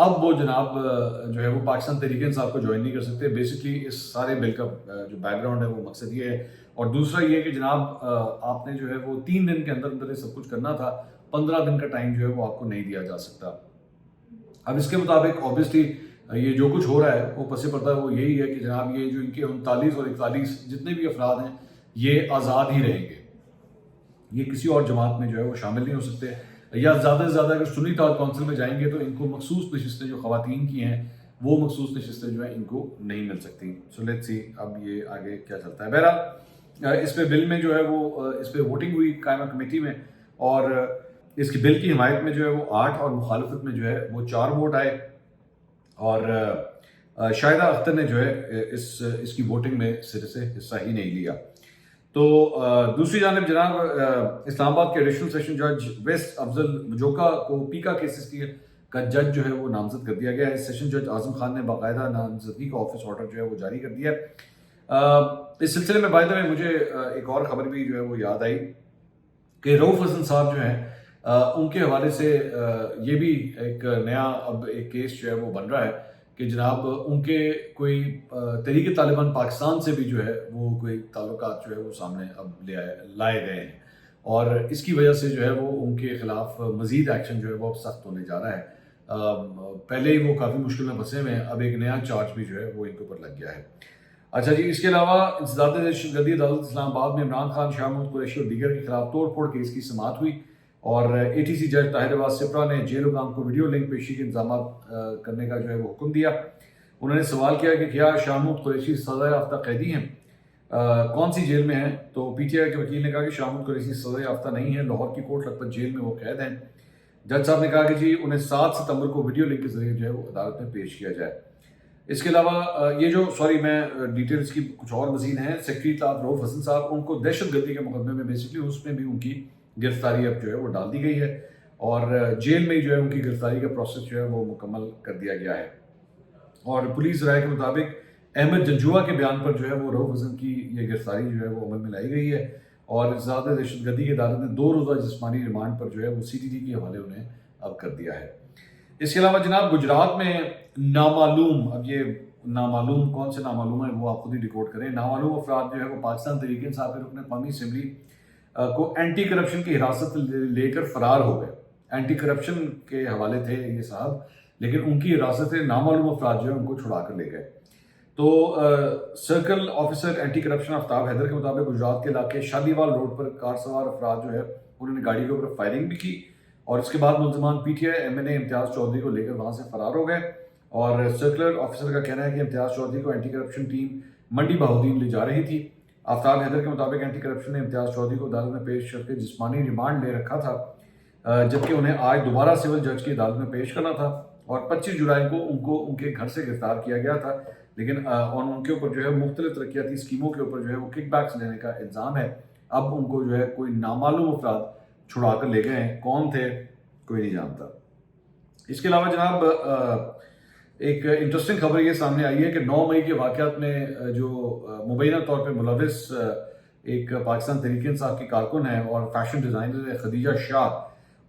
اب وہ جناب جو ہے وہ پاکستان تحریک انصاف کو جوائن نہیں کر سکتے. بیسکلی اس سارے بل کا جو بیک گراؤنڈ ہے وہ مقصد یہ ہے. اور دوسرا یہ کہ جناب آپ نے جو ہے وہ 3 دن کے اندر اندر سب کچھ کرنا تھا, 15 دن کا ٹائم جو ہے وہ آپ کو نہیں دیا جا سکتا. اب اس کے مطابق آبویسلی یہ جو کچھ ہو رہا ہے وہ پس پردہ وہ یہی ہے کہ جناب یہ جو ان کے 39 اور 41 جتنے بھی افراد ہیں یہ آزاد ہی رہیں گے. یہ کسی اور جماعت میں جو ہے وہ شامل نہیں ہو سکتے, یا زیادہ سے زیادہ اگر سنی طاعت کونسل میں جائیں گے تو ان کو مخصوص نشستیں جو خواتین کی ہیں وہ مخصوص نشستیں جو ہیں ان کو نہیں مل سکتی. سو لیٹس سی اب یہ آگے کیا چلتا ہے. بہرحال اس پہ بل میں جو ہے وہ اس پہ ووٹنگ ہوئی قائمہ کمیٹی میں, اور اس کی بل کی حمایت میں جو ہے وہ 8 اور مخالفت میں جو ہے وہ 4 ووٹ آئے, اور شاہدہ اختر نے جو ہے اس کی ووٹنگ میں سرے سے حصہ ہی نہیں لیا. تو دوسری جانب جناب اسلام آباد کے ایڈیشنل سیشن جج ویسٹ افضل مجوکا کو پیکا کیسز کا جج جو ہے وہ نامزد کر دیا گیا ہے. سیشن جج اعظم خان نے باقاعدہ نامزدگی کا آفس آرڈر جو ہے وہ جاری کر دیا ہے. اس سلسلے میں بائی دا وے مجھے ایک اور خبر بھی جو ہے وہ یاد آئی کہ رؤف حسن صاحب جو ہیں ان کے حوالے سے یہ بھی ایک نیا اب ایک کیس جو ہے وہ بن رہا ہے کہ جناب ان کے کوئی تحریک طالبان پاکستان سے بھی جو ہے وہ کوئی تعلقات جو ہے وہ سامنے اب لائے گئے ہیں, اور اس کی وجہ سے جو ہے وہ ان کے خلاف مزید ایکشن جو ہے وہ سخت ہونے جا رہا ہے. پہلے ہی وہ کافی مشکل میں پھنسے ہوئے ہیں, اب ایک نیا چارج بھی جو ہے وہ ان کے اوپر لگ گیا ہے. اچھا جی, اس کے علاوہ انسداد دہشت گردی عدالت اسلام آباد میں عمران خان, شاہ محمود قریشی اور دیگر کے خلاف توڑ پھوڑ کیس کی سماعت ہوئی, اور اے ٹی سی جج طاہر عباس سپرا نے جیل حکام کو ویڈیو لنک پیشی کے انتظامات کرنے کا جو ہے وہ حکم دیا. انہوں نے سوال کیا کہ کیا شاہ محمود قریشی سزا یافتہ قیدی ہیں, کون سی جیل میں ہیں؟ تو پی ٹی آئی کے وکیل نے کہا کہ شاہ محمود قریشی سزا یافتہ نہیں ہیں, لاہور کی کوٹ لکھپت جیل میں وہ قید ہیں. جج صاحب نے کہا کہ جی انہیں 7 ستمبر کو ویڈیو لنک کے ذریعے جو ہے وہ عدالت میں پیش کیا جائے. اس کے علاوہ یہ جو میں ڈیٹیلز کی کچھ اور مزید ہیں. سیکرٹری اطلاعات رؤف حسن صاحب, ان کو دہشت گردی کے مقدمے میں بیسکلی اس میں بھی ان کی گرفتاری اب جو ہے وہ ڈال دی گئی ہے, اور جیل میں جو ہے ان کی گرفتاری کا پروسیس جو ہے وہ مکمل کر دیا گیا ہے. اور پولیس رائے کے مطابق احمد جنجوا کے بیان پر جو ہے وہ رؤف حسن کی یہ گرفتاری جو ہے وہ عمل میں لائی گئی ہے, اور زیادہ دہشت گردی کی عدالت نے 2 روزہ جسمانی ریمانڈ پر جو ہے وہ CTD کے حوالے انہیں اب کر دیا ہے. اس کے علاوہ جناب گجرات میں نامعلوم, اب یہ نامعلوم کون سے نامعلوم ہیں وہ آپ خود ہی ڈیکوڈ کریں, نامعلوم افراد جو ہے وہ پاکستان تحریک انصاف کے رکن قومی اسمبلی کو اینٹی کرپشن کی حراست لے کر فرار ہو گئے. اینٹی کرپشن کے حوالے تھے یہ صاحب, لیکن ان کی حراست نامعلوم افراد جو ہے ان کو چھڑا کر لے گئے. تو سرکل آفیسر اینٹی کرپشن آفتاب حیدر کے مطابق گجرات کے علاقے شادیوال روڈ پر کار سوار افراد جو ہے انہوں نے گاڑی کے اوپر فائرنگ بھی کی, اور اس کے بعد ملزمان PTI MNA امتیاز چودھری کو لے کر وہاں سے فرار ہو گئے. اور سرکلر آفیسر کا کہنا ہے کہ امتیاز چودھری کو اینٹی کرپشن ٹیم منڈی بہاؤدین لے جا رہی تھی. آفتاب حیدر کے مطابق اینٹی کرپشن نے امتیاز چودھری کو عدالت میں پیش کر کے جسمانی ریمانڈ لے رکھا تھا, جبکہ انہیں آج دوبارہ سول جج کی عدالت میں پیش کرنا تھا, اور 25 جولائی کو ان کے گھر سے گرفتار کیا گیا تھا. لیکن ان کے اوپر جو ہے مختلف ترقیاتی اسکیموں کے اوپر جو ہے وہ کک بیکس لینے کا الزام ہے. اب ان کو جو ہے کوئی نامعلوم افراد چھڑا کر لے گئے ہیں, کون تھے کوئی نہیں جانتا. اس کے علاوہ جناب ایک انٹرسٹنگ خبر یہ سامنے آئی ہے کہ 9 مئی کے واقعات میں جو مبینہ طور پہ ملوث ایک پاکستان تحریک انصاف کی کارکن ہے اور فیشن ڈیزائنر خدیجہ شاہ,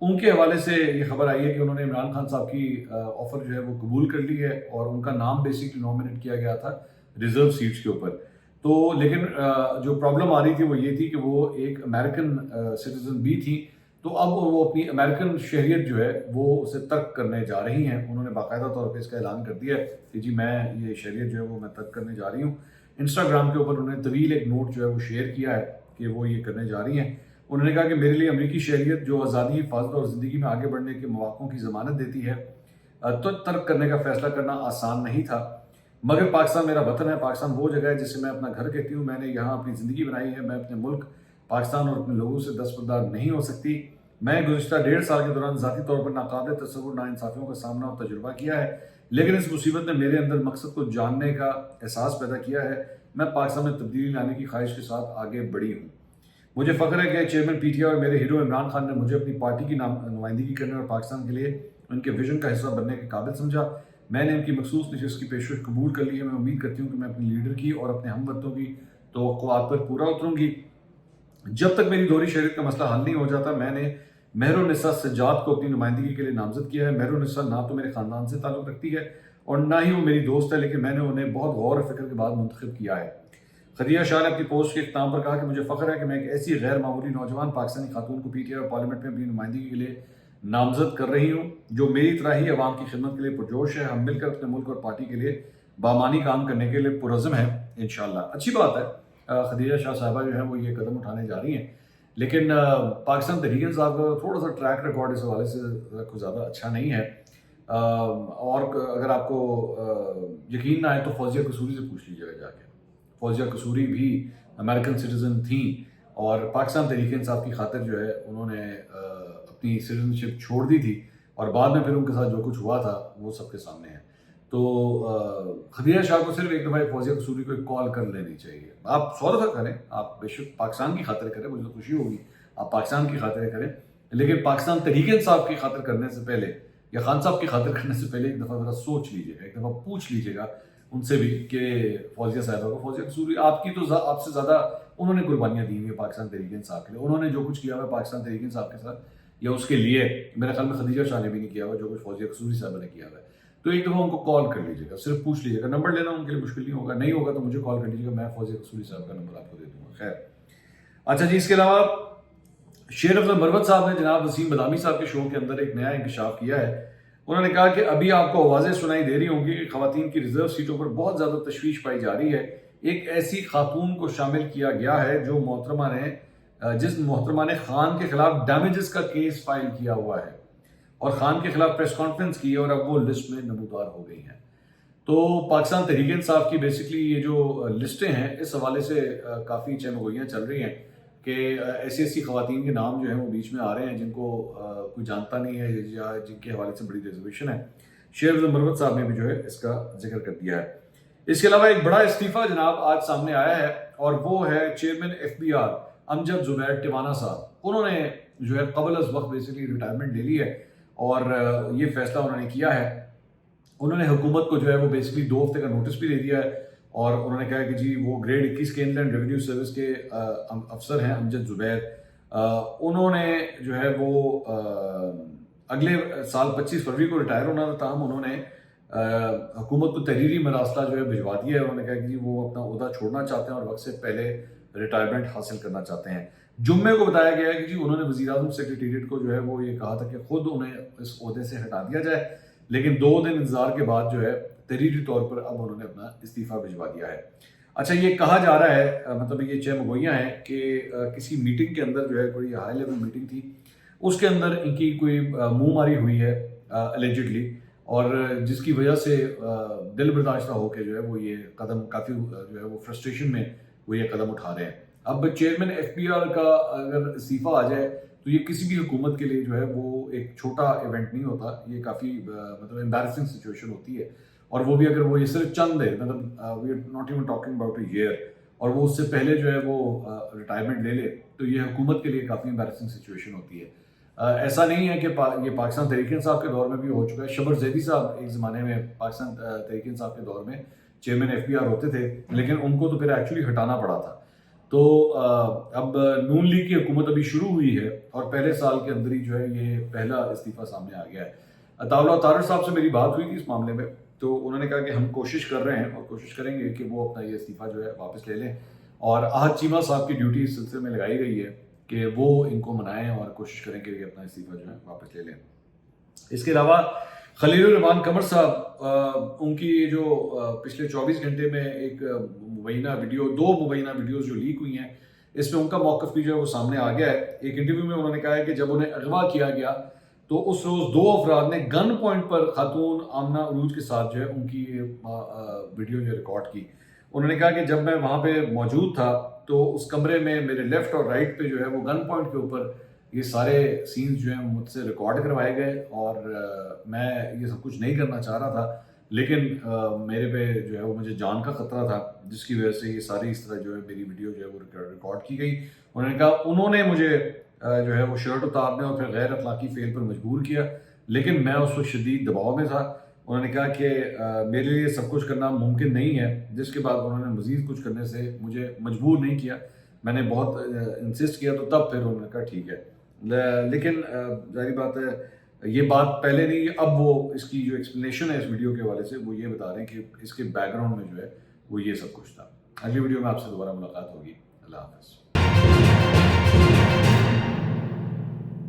ان کے حوالے سے یہ خبر آئی ہے کہ انہوں نے عمران خان صاحب کی آفر جو ہے وہ قبول کر لی ہے, اور ان کا نام بیسکلی نومینیٹ کیا گیا تھا ریزرو سیٹس کے اوپر. تو لیکن جو پرابلم آ رہی تھی وہ یہ تھی کہ وہ ایک امریکن سٹیزن بھی تھی, تو اب وہ اپنی امریکن شہریت جو ہے وہ اسے ترک کرنے جا رہی ہیں. انہوں نے باقاعدہ طور پہ اس کا اعلان کر دیا ہے کہ جی میں یہ شہریت جو ہے وہ میں ترک کرنے جا رہی ہوں. انسٹاگرام کے اوپر انہوں نے طویل ایک نوٹ جو ہے وہ شیئر کیا ہے کہ وہ یہ کرنے جا رہی ہیں. انہوں نے کہا کہ میرے لیے امریکی شہریت جو آزادی, حفاظت اور زندگی میں آگے بڑھنے کے مواقعوں کی ضمانت دیتی ہے, تو ترک کرنے کا فیصلہ کرنا آسان نہیں تھا, مگر پاکستان میرا وطن ہے. پاکستان وہ جگہ ہے جسے میں اپنا گھر کہتی ہوں. میں نے یہاں اپنی زندگی بنائی ہے. میں اپنے ملک پاکستان اور اپنے لوگوں سے دستبردار نہیں ہو سکتی. میں گزشتہ 1.5 سال کے دوران ذاتی طور پر ناقابل تصور ناانصافیوں کا سامنا اور تجربہ کیا ہے, لیکن اس مصیبت نے میرے اندر مقصد کو جاننے کا احساس پیدا کیا ہے. میں پاکستان میں تبدیلی لانے کی خواہش کے ساتھ آگے بڑھی ہوں. مجھے فخر ہے کہ چیئرمین PTI اور میرے ہیرو عمران خان نے مجھے اپنی پارٹی کی نمائندگی کرنے اور پاکستان کے لیے ان کے ویژن کا حصہ بننے کے قابل سمجھا. میں نے ان کی مخصوص نشست کی پیشکش قبول کر لی ہے. میں امید کرتی ہوں کہ میں اپنی لیڈر کی اور اپنے ہم وطنوں کی توقعات پر پورا اتروں گی. جب تک میری دوہری شہریت کا مسئلہ حل نہیں ہو جاتا, میں نے مہرالنساء سجاد کو اپنی نمائندگی کے لیے نامزد کیا ہے۔ مہرالنساء نہ تو میرے خاندان سے تعلق رکھتی ہے اور نہ ہی وہ میری دوست ہے، لیکن میں نے انہیں بہت غور و فکر کے بعد منتخب کیا ہے۔ خدیجہ شاہ نے اپنی پوسٹ کے اختتام پر کہا کہ مجھے فخر ہے کہ میں ایک ایسی غیر معمولی نوجوان پاکستانی خاتون کو PTI اور پارلیمنٹ میں اپنی نمائندگی کے لیے نامزد کر رہی ہوں، جو میری طرح ہی عوام کی خدمت کے لیے پرجوش ہے۔ ہم مل کر اپنے ملک اور پارٹی کے لیے بامانی کام کرنے کے لیے پرعزم ہیں انشاءاللہ۔ اچھی بات ہے، خدیجہ شاہ صاحبہ جو ہیں وہ یہ قدم اٹھانے جا رہی ہیں، لیکن پاکستان تحریک انصاف کا تھوڑا سا ٹریک ریکارڈ اس حوالے سے کچھ زیادہ اچھا نہیں ہے، اور اگر آپ کو یقین نہ آئے تو فوزیہ قصوری سے پوچھ لیجیے گا جا کے۔ فوزیہ قصوری بھی امریکن سٹیزن تھیں اور پاکستان تحریک انصاف کی خاطر جو ہے انہوں نے اپنی سٹیزن شپ چھوڑ دی تھی، اور بعد میں پھر ان کے ساتھ جو کچھ ہوا تھا وہ سب کے سامنے ہے۔ تو خدیجہ شاہ کو صرف ایک دفعہ فوزیہ قصوری کو ایک کال کر لینی چاہیے۔ آپ 100 دفعہ کریں، آپ بے شک پاکستان کی خاطر کریں، مجھے تو خوشی ہوگی آپ پاکستان کی خاطر کریں، لیکن پاکستان تحریک انصاف کی خاطر کرنے سے پہلے یا خان صاحب کی خاطر کرنے سے پہلے ایک دفعہ ذرا سوچ لیجیے گا، ایک دفعہ پوچھ لیجیے گا ان سے بھی کہ فوزیہ صاحبہ کو، فوزیہ قصوری آپ کی تو آپ سے زیادہ انہوں نے قربانیاں دی ہیں پاکستان تحریک انصاف کے لیے، انہوں نے جو کچھ کیا ہوا ہے پاکستان تحریک انصاف کے ساتھ یا اس کے لیے، میرے خیال میں خدیجہ شاہ نے بھی نہیں کیا ہوا جو کچھ فوزیہ قصوری صاحبہ نے کیا ہوا ہے۔ تو ایک دفعہ ان کو کال کر لیجیے گا، صرف پوچھ لیجیے گا، نمبر لینا ان کے لیے مشکل نہیں ہوگا، نہیں ہوگا تو مجھے کال کر لیجیے گا، میں فوزیہ قصوری صاحب کا نمبر آپ کو دے دوں گا۔ خیر، اچھا جی، اس کے علاوہ شیر افضل مروت صاحب نے جناب وسیم بدامی صاحب کے شو کے اندر ایک نیا انکشاف کیا ہے۔ انہوں نے کہا کہ ابھی آپ کو آوازیں سنائی دے رہی ہوں گی کہ خواتین کی ریزرو سیٹوں پر بہت زیادہ تشویش پائی جا رہی ہے۔ ایک ایسی خاتون کو شامل کیا گیا ہے جو جس محترمہ نے خان کے خلاف ڈیمیجز کا کیس فائل کیا ہوا ہے اور خان کے خلاف پریس کانفرنس کی ہے اور اب وہ لسٹ میں نمودار ہو گئی ہیں۔ تو پاکستان تحریک انصاف کی بیسکلی یہ جو لسٹیں ہیں اس حوالے سے کافی چہمگوئیاں چل رہی ہیں کہ ایسی ایسی خواتین کے نام جو ہیں وہ بیچ میں آ رہے ہیں جن کو کوئی جانتا نہیں ہے یا جن کے حوالے سے بڑی ریزرویشن ہے۔ شیر افضل مروت صاحب نے بھی جو ہے اس کا ذکر کر دیا ہے۔ اس کے علاوہ ایک بڑا استعفیٰ جناب آج سامنے آیا ہے اور وہ ہے چیئرمین FBR امجد زبیر ٹیوانا صاحب۔ انہوں نے جو ہے قبل از وقت بیسکلی ریٹائرمنٹ لے لی ہے اور یہ فیصلہ انہوں نے کیا ہے، انہوں نے حکومت کو جو ہے وہ بیسکلی 2 ہفتے کا نوٹس بھی دے دیا ہے اور انہوں نے کہا کہ جی وہ گریڈ 21 کے انلینڈ ریونیو سروس کے افسر ہیں امجد زبیر، انہوں نے جو ہے وہ اگلے سال 25 فروری کو ریٹائر ہونا تھا، تاہم انہوں نے حکومت کو تحریری مراسلہ جو ہے بھجوا دیا ہے۔ انہوں نے کہا کہ جی وہ اپنا عہدہ چھوڑنا چاہتے ہیں اور وقت سے پہلے ریٹائرمنٹ حاصل کرنا چاہتے ہیں۔ جمعے کو بتایا گیا ہے کہ جی انہوں نے وزیر اعظم سیکریٹریٹ کو جو ہے وہ یہ کہا تھا کہ خود انہیں اس عہدے سے ہٹا دیا جائے، لیکن 2 دن انتظار کے بعد جو ہے تحریری طور پر اب انہوں نے اپنا استعفیٰ بھجوا دیا ہے۔ اچھا، یہ کہا جا رہا ہے، مطلب یہ چہمگوئیاں ہیں کہ کسی میٹنگ کے اندر جو ہے کوئی ہائی لیول میٹنگ تھی، اس کے اندر ان کی کوئی منہ ماری ہوئی ہے الیجڈلی، اور جس کی وجہ سے دل برداشتہ ہو کے جو ہے وہ یہ قدم کافی جو ہے وہ فرسٹریشن میں وہ یہ قدم اٹھا رہے ہیں۔ اب چیئرمین FBR کا اگر استعفیٰ آ جائے تو یہ کسی بھی حکومت کے لیے جو ہے وہ ایک چھوٹا ایونٹ نہیں ہوتا، یہ کافی مطلب امبیرسنگ سچویشن ہوتی ہے، اور وہ بھی اگر وہ یہ صرف چند ہے، مطلب we are not even talking about a year, اور وہ اس سے پہلے جو ہے وہ ریٹائرمنٹ لے لے تو یہ حکومت کے لیے کافی امبیرسنگ سچویشن ہوتی ہے۔ ایسا نہیں ہے کہ یہ پاکستان تحریک انصاف کے دور میں بھی ہو چکا ہے۔ شبر زیدی صاحب ایک زمانے میں پاکستان تحریک انصاف کے دور میں چیئرمین FBR ہوتے تھے، لیکن ان کو تو پھر ایکچولی ہٹانا پڑا تھا۔ تو اب نون لیگ کی حکومت ابھی شروع ہوئی ہے اور پہلے سال کے اندر ہی جو ہے یہ پہلا استعفیٰ سامنے آ گیا ہے۔ عطاءاللہ طارق صاحب سے میری بات ہوئی تھی اس معاملے میں، تو انہوں نے کہا کہ ہم کوشش کر رہے ہیں اور کوشش کریں گے کہ وہ اپنا یہ استعفیٰ جو ہے واپس لے لیں، اور احد چیمہ صاحب کی ڈیوٹی اس سلسلے میں لگائی گئی ہے کہ وہ ان کو منائیں اور کوشش کریں کہ یہ اپنا استعفیٰ جو ہے واپس لے لیں۔ اس کے علاوہ خلیل الرحمان قمر صاحب، ان کی جو پچھلے 24 گھنٹے میں ایک مبینہ ویڈیو، 2 مبینہ ویڈیوز جو لیک ہوئی ہیں، اس میں ان کا موقف بھی جو ہے وہ سامنے آ گیا ہے۔ ایک انٹرویو میں انہوں نے کہا ہے کہ جب انہیں اغوا کیا گیا تو اس روز 2 افراد نے گن پوائنٹ پر خاتون آمنہ عروج کے ساتھ جو ہے ان کی ویڈیو جو ریکارڈ کی۔ انہوں نے کہا کہ جب میں وہاں پہ موجود تھا تو اس کمرے میں میرے لیفٹ اور رائٹ پہ جو ہے وہ گن پوائنٹ کے اوپر یہ سارے سینز جو ہیں مجھ سے ریکارڈ کروائے گئے، اور میں یہ سب کچھ نہیں کرنا چاہ رہا تھا، لیکن میرے پہ جو ہے وہ مجھے جان کا خطرہ تھا، جس کی وجہ سے یہ ساری اس طرح جو ہے میری ویڈیو جو ہے وہ ریکارڈ کی گئی۔ انہوں نے کہا انہوں نے مجھے جو ہے وہ شرٹ اتارنے اور پھر غیر اخلاقی فعل پر مجبور کیا، لیکن میں اس وقت شدید دباؤ میں تھا۔ انہوں نے کہا کہ میرے لیے سب کچھ کرنا ممکن نہیں ہے، جس کے بعد انہوں نے مزید کچھ کرنے سے مجھے مجبور نہیں کیا، میں نے بہت انسسٹ کیا، تو تب پھر انہوں نے کہا ٹھیک ہے لیکن ظاہری بات ہے یہ بات پہلے نہیں، اب وہ اس کی جو ایکسپلینیشن ہے اس ویڈیو کے حوالے سے وہ یہ بتا رہے ہیں کہ اس کے بیک گراؤنڈ میں جو ہے وہ یہ سب کچھ تھا. اگلی ویڈیو میں آپ سے دوبارہ ملاقات ہوگی. اللہ حافظ.